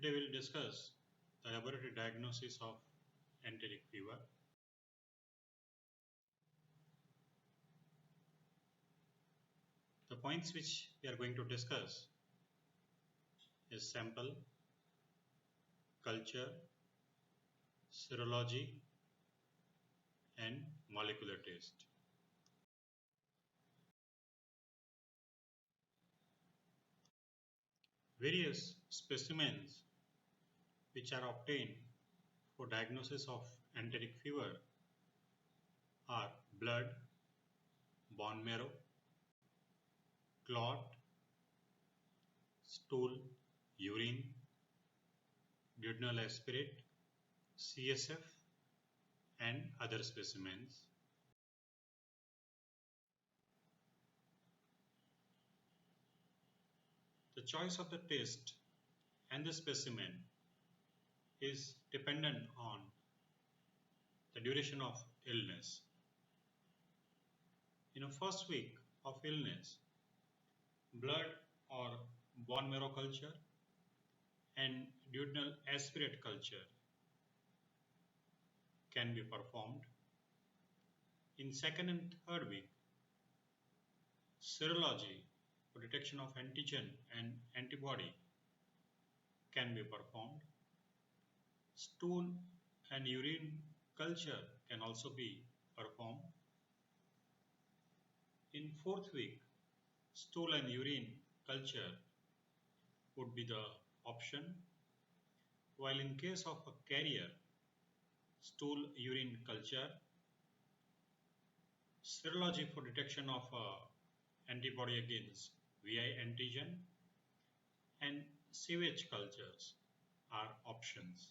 Today we will discuss the laboratory diagnosis of enteric fever. The points which we are going to discuss is sample, culture, serology and molecular test. Various specimens which are obtained for diagnosis of enteric fever are blood, bone marrow, clot, stool, urine, duodenal aspirate, CSF and other specimens. The choice of the test and the specimen is dependent on the duration of illness. In the first week of illness, blood or bone marrow culture and duodenal aspirate culture can be performed. In second and third week, serology for detection of antigen and antibody can be performed. Stool and urine culture can also be performed. In fourth week, stool and urine culture would be the option, while in case of a carrier, stool urine culture, serology for detection of antibody against VI antigen and sewage cultures are options.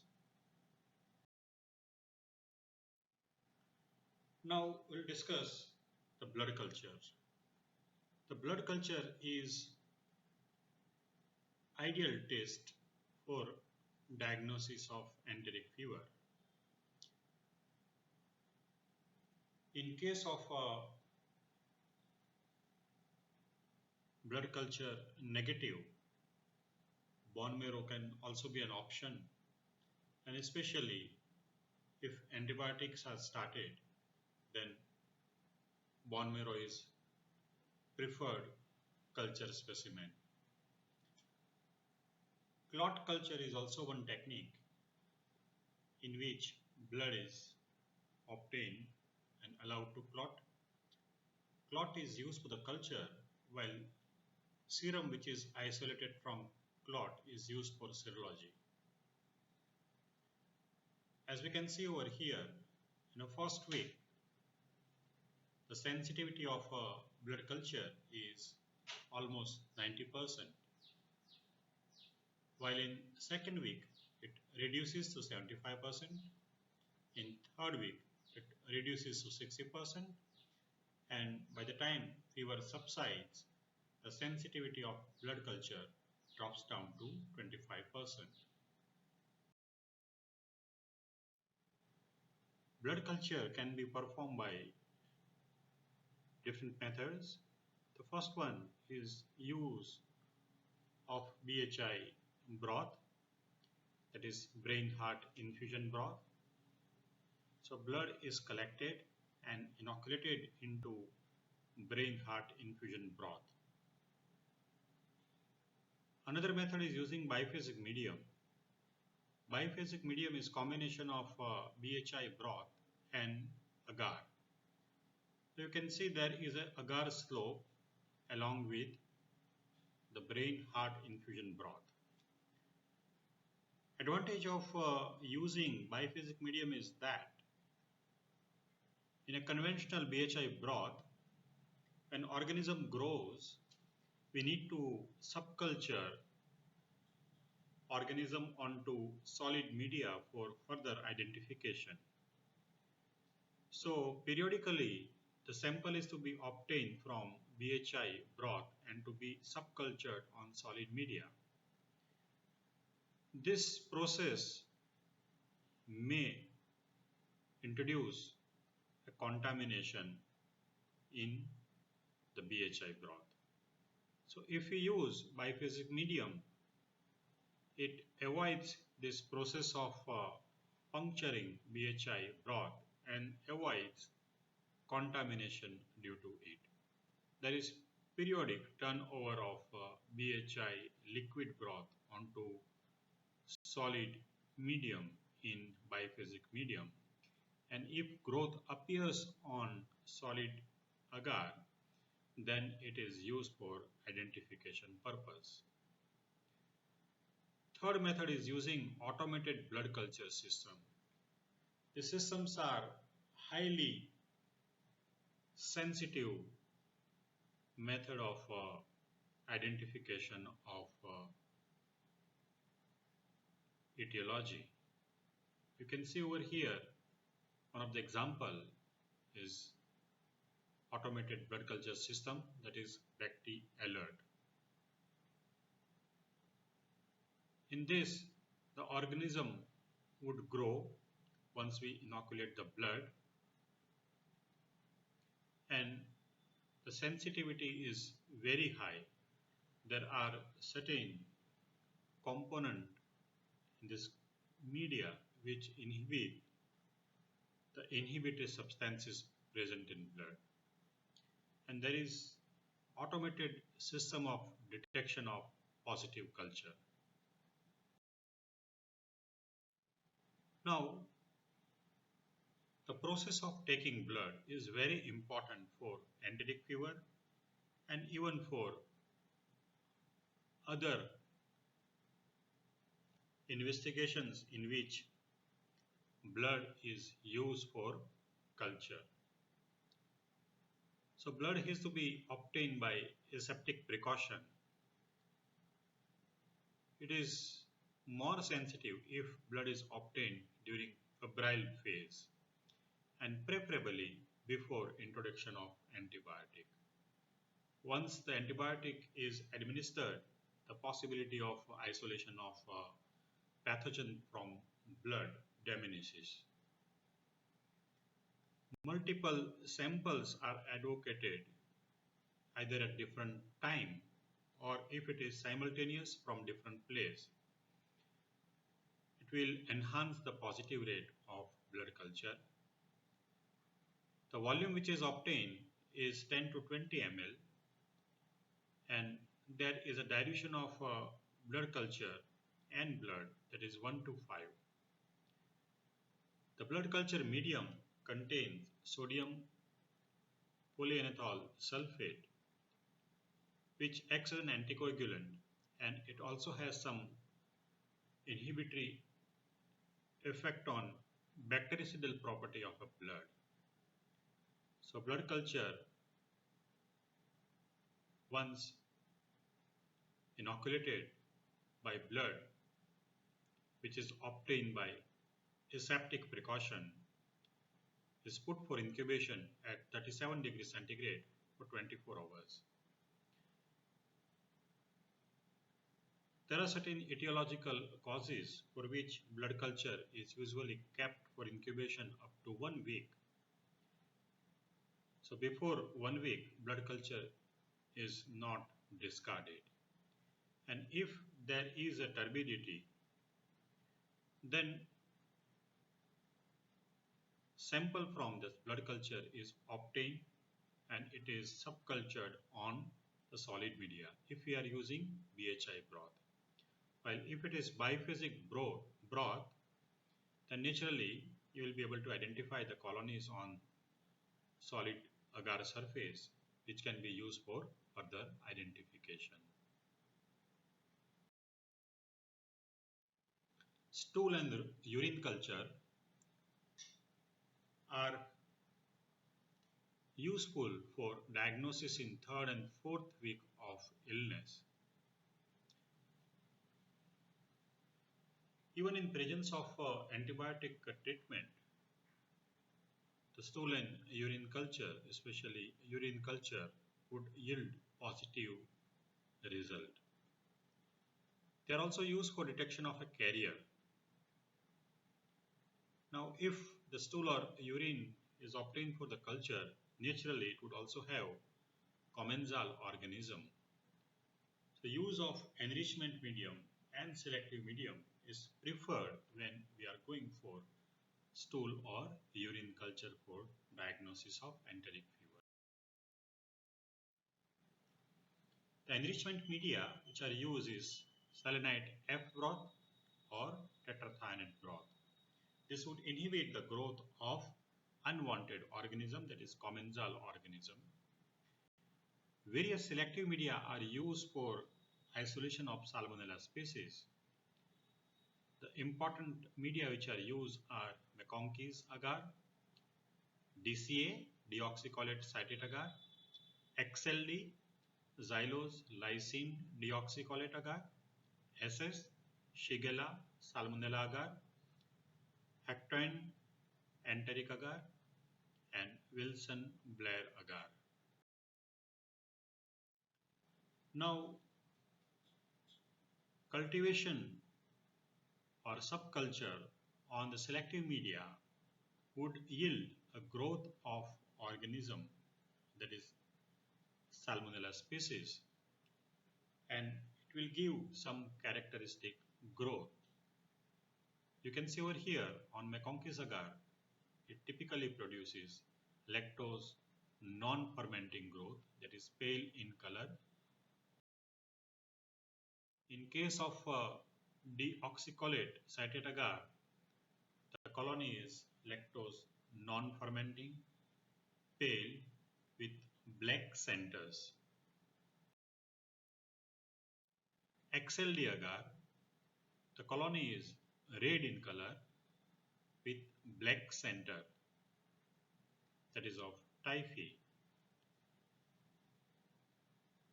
Now we'll discuss the blood culture. The blood culture is ideal test for diagnosis of enteric fever. In case of blood culture negative, bone marrow can also be an option, and especially if antibiotics are started, then bone marrow is preferred culture specimen. Clot culture is also one technique in which blood is obtained and allowed to clot. Clot is used for the culture, while serum which is isolated from clot is used for serology. As we can see over here, in the first week, the sensitivity of blood culture is almost 90%, while in second week it reduces to 75%, in third week it reduces to 60%, and by the time fever subsides, the sensitivity of blood culture drops down to 25%. Blood culture can be performed by different methods. The first one is use of BHI broth, that is brain heart infusion broth. So blood is collected and inoculated into brain heart infusion broth. Another method is using biphasic medium. Biphasic medium is combination of BHI broth and agar. So you can see there is an agar slope along with the brain heart infusion broth. Advantage of using biphasic medium is that in a conventional BHI broth, when organism grows, we need to subculture organism onto solid media for further identification. So periodically the sample is to be obtained from BHI broth and to be subcultured on solid media. This process may introduce a contamination in the BHI broth. So if we use biphasic medium, It avoids this process of puncturing BHI broth and avoids contamination due to it. There is periodic turnover of BHI liquid broth onto solid medium in biphasic medium, and if growth appears on solid agar, then it is used for identification purpose. Third method is using automated blood culture system. The systems are highly sensitive method of identification of etiology. You can see over here one of the example is automated blood culture system, that is Recti Alert. In this, the organism would grow once we inoculate the blood, and the sensitivity is very high. There are certain component in this media which inhibit the inhibitory substances present in blood, and there is automated system of detection of positive culture. Now, the process of taking blood is very important for enteric fever and even for other investigations in which blood is used for culture. So blood has to be obtained by aseptic precaution. It is more sensitive if blood is obtained during febrile phase and preferably before introduction of antibiotic. Once the antibiotic is administered, the possibility of isolation of pathogen from blood diminishes. Multiple samples are advocated either at different time or if it is simultaneous from different place. It will enhance the positive rate of blood culture. The volume which is obtained is 10 to 20 ml, and there is a dilution of blood culture and blood, that is 1 to 5. The blood culture medium contains sodium polyenethol sulfate, which acts as an anticoagulant, and it also has some inhibitory effect on bactericidal property of a blood. So blood culture, once inoculated by blood which is obtained by aseptic precaution, is put for incubation at 37 degrees centigrade for 24 hours. There are certain etiological causes for which blood culture is usually kept for incubation up to 1 week. So before 1 week, blood culture is not discarded. And if there is a turbidity, then sample from this blood culture is obtained and it is subcultured on the solid media if we are using BHI broth. While if it is biphasic broth, then naturally you will be able to identify the colonies on solid agar surface, which can be used for further identification. Stool and urine culture are useful for diagnosis in 3rd and 4th week of illness. Even in presence of antibiotic treatment, the stool and urine culture, especially urine culture, would yield positive result. They are also used for detection of a carrier. Now, if the stool or urine is obtained for the culture, naturally it would also have commensal organism. The use of enrichment medium and selective medium is preferred when we are going for stool or urine culture for diagnosis of enteric fever. The enrichment media which are used is selenite F broth or tetracyanate broth. This would inhibit the growth of unwanted organism, that is commensal organism. Various selective media are used for isolation of Salmonella species. The important media which are used are McConkey's agar, DCA, deoxycholate citrate agar, XLD, xylose lysine deoxycholate agar, SS, Shigella Salmonella agar, Hectoin Enteric agar, and Wilson Blair agar. Now, cultivation or subculture on the selective media would yield a growth of organism, that is Salmonella species, and it will give some characteristic growth. You can see over here on McConkey's agar, it typically produces lactose non-fermenting growth, that is pale in color. In case of deoxycholate citrate agar, the colony is lactose non-fermenting, pale with black centers. XLD agar, the colony is red in color with black center, that is of typhi,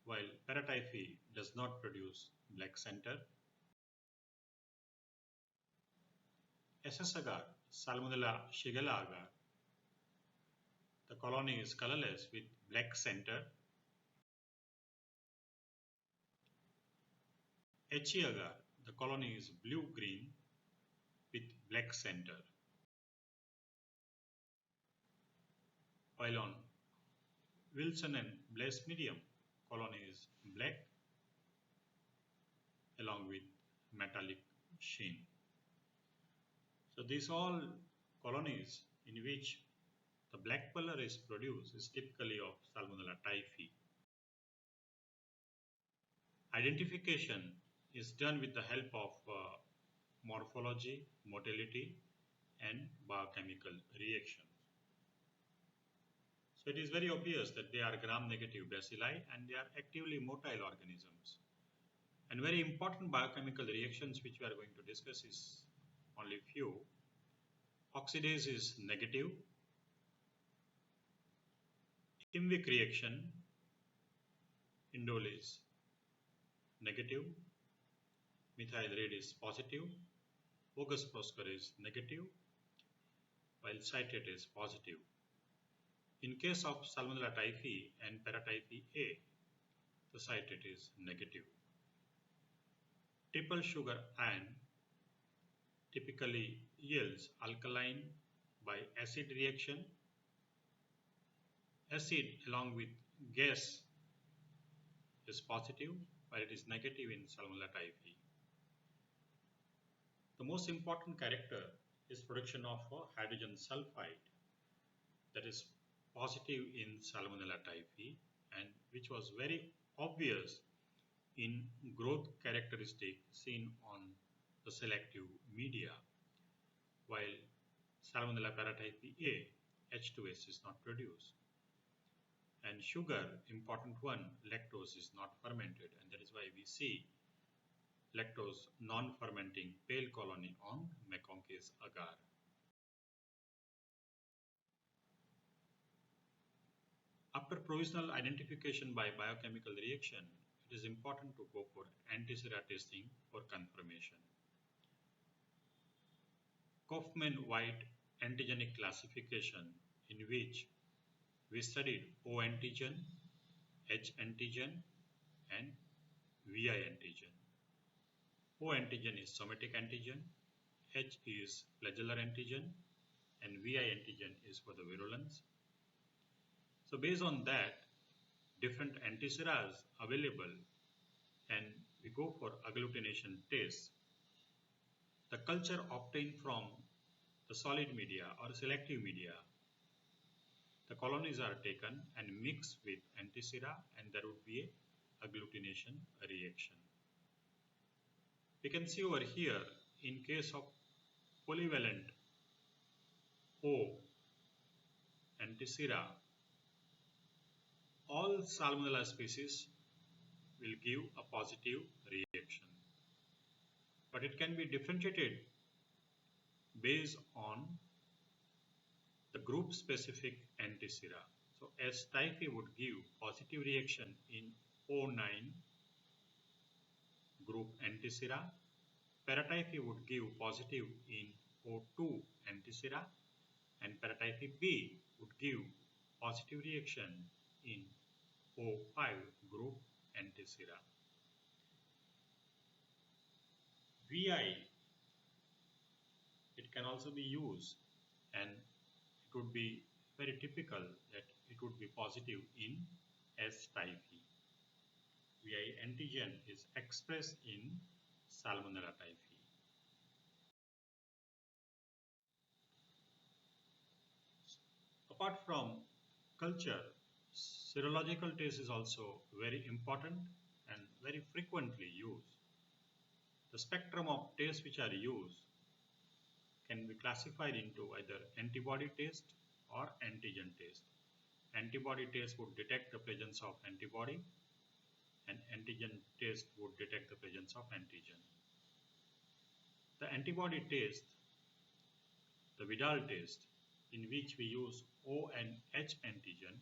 while paratyphi does not produce black center. SS agar, Salmonella Shigella agar, the colony is colorless with black center. HE agar, the colony is blue-green with black center. While on Wilson and Blair's medium, colony is black along with metallic sheen. So these all colonies in which the black color is produced is typically of Salmonella typhi. Identification is done with the help of morphology, motility, and biochemical reactions. So it is very obvious that they are gram-negative bacilli and they are actively motile organisms. And very important biochemical reactions which we are going to discuss is only few. Oxidase is negative. Imvic reaction, indole is negative. Methyl red is positive. Bogus Prosker is negative, while citrate is positive. In case of Salmonella typhi and paratyphi A, the citrate is negative. Triple sugar ion typically yields alkaline by acid reaction. Acid along with gas is positive, while it is negative in Salmonella typhi. The most important character is production of hydrogen sulfide, that is positive in Salmonella typhi, and which was very obvious in growth characteristic seen on the selective media, while Salmonella paratyphi A, H2S is not produced. And sugar, important one, lactose is not fermented, and that is why we see lactose non-fermenting pale colony on McConkey's agar. After provisional identification by biochemical reaction, it is important to go for anti-sera testing for confirmation. Kaufman-White antigenic classification, in which we studied O antigen, H antigen, and VI antigen. O antigen is somatic antigen, H is flagellar antigen, and VI antigen is for the virulence. So based on that, different antiseras available, and we go for agglutination test. The culture obtained from the solid media or selective media, the colonies are taken and mixed with antisera, and there would be a agglutination reaction. We can see over here, in case of polyvalent O antisera, all Salmonella species will give a positive reaction. But it can be differentiated based on the group specific antisera. So S typhi would give positive reaction in O9 group antisera. Paratyphi would give positive in O2 antisera, and paratyphi B would give positive reaction in O5 group antisera. VI, it can also be used, and it would be very typical that it would be positive in S typhi. VI antigen is expressed in Salmonella typhi. Apart from culture, serological test is also very important and very frequently used. The spectrum of tests which are used can be classified into either antibody test or antigen test. Antibody test would detect the presence of antibody, and antigen test would detect the presence of antigen. The antibody test, the Vidal test, in which we use O and H antigen,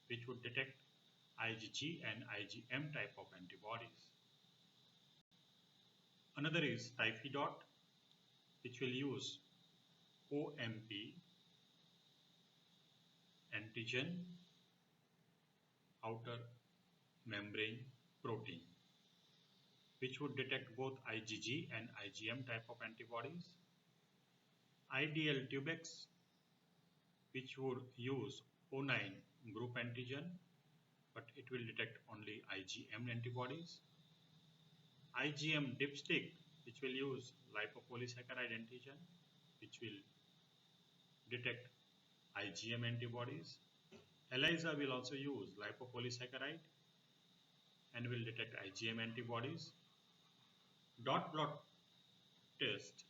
which would detect IgG and IgM type of antibodies. Another is typhi dot, which will use OMP antigen outer membrane protein, which would detect both IgG and IgM type of antibodies. IDL tubex, which would use O9 group antigen, but it will detect only IgM antibodies. IgM dipstick, which will use lipopolysaccharide antigen, which will detect IgM antibodies. ELISA will also use lipopolysaccharide and will detect IgM antibodies. Dot blot test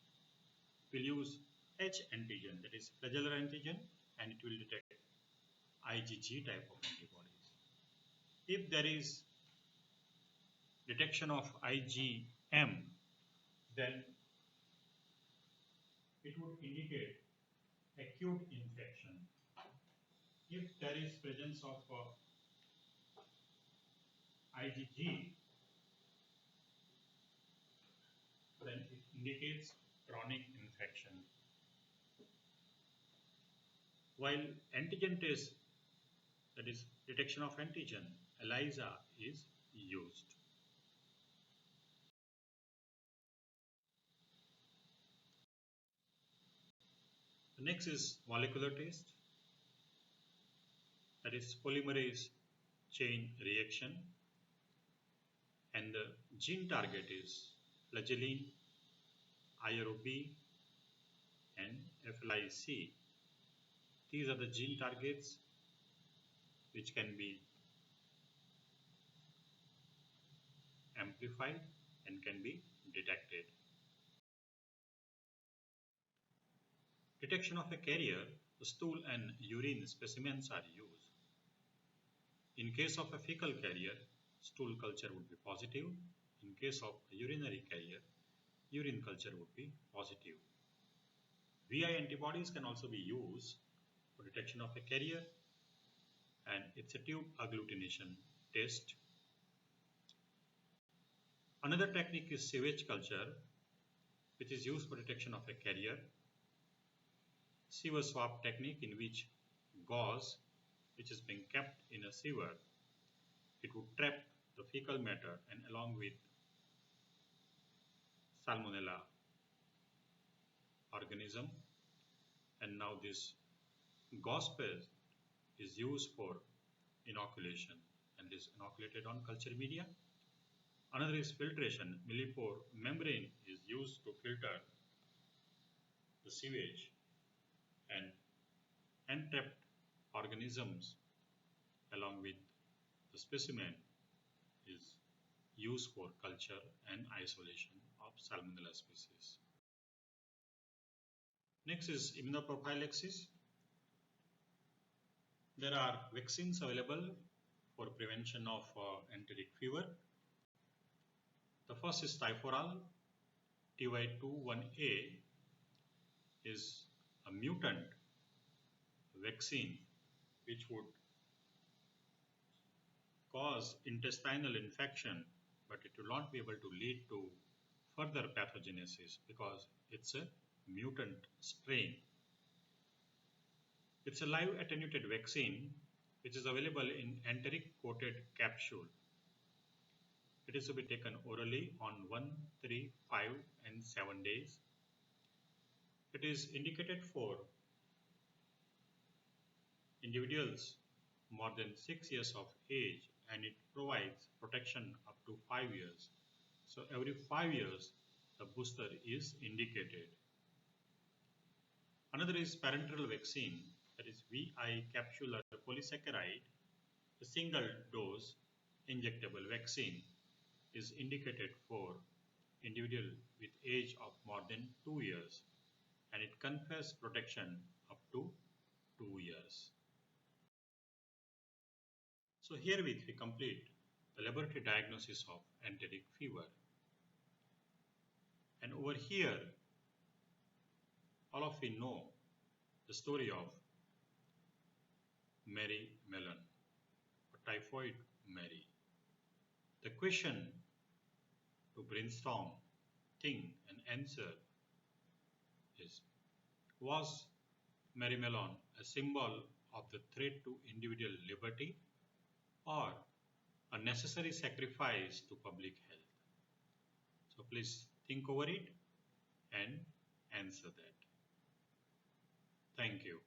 will use H antigen, that is flagellar antigen, and it will detect IgG type of antibodies. If there is detection of IgM, then it would indicate acute infection. If there is presence of IgG, then it indicates chronic infection. While antigen test, that is detection of antigen, ELISA is used. The next is molecular test, that is polymerase chain reaction, and the gene target is flagellin, IROB, and FLIC. These are the gene targets which can be amplified and can be detected. Detection of a carrier, the stool and urine specimens are used. In case of a fecal carrier, stool culture would be positive. In case of a urinary carrier, urine culture would be positive. VI antibodies can also be used for detection of a carrier, and it's a tube agglutination test. Another technique is sewage culture, which is used for detection of a carrier. Sewer swab technique, in which gauze, which is being kept in a sewer, it would trap the fecal matter and along with Salmonella organism, and now this gauze paste is used for inoculation and is inoculated on culture media. Another is filtration. Millipore membrane is used to filter the sewage and entrapped organisms along with the specimen is used for culture and isolation of Salmonella species. Next is immunoprophylaxis. There are vaccines available for prevention of enteric fever. The first is Typhoral. TY21A is a mutant vaccine which would cause intestinal infection, but it will not be able to lead to further pathogenesis because it's a mutant strain. It's a live attenuated vaccine which is available in enteric coated capsule. It is to be taken orally on 1, 3, 5 and 7 days. It is indicated for individuals more than 6 years of age and it provides protection up to 5 years. So every 5 years the booster is indicated. Another is parenteral vaccine, that is VI capsular polysaccharide. The single dose injectable vaccine is indicated for individual with age of more than 2 years and it confers protection up to 2 years. So herewith we complete the laboratory diagnosis of enteric fever. And over here, all of you know the story of Mary Mellon, or typhoid Mary. The question to brainstorm, think and answer is, was Mary Mellon a symbol of the threat to individual liberty or a necessary sacrifice to public health? So please think over it and answer that. Thank you.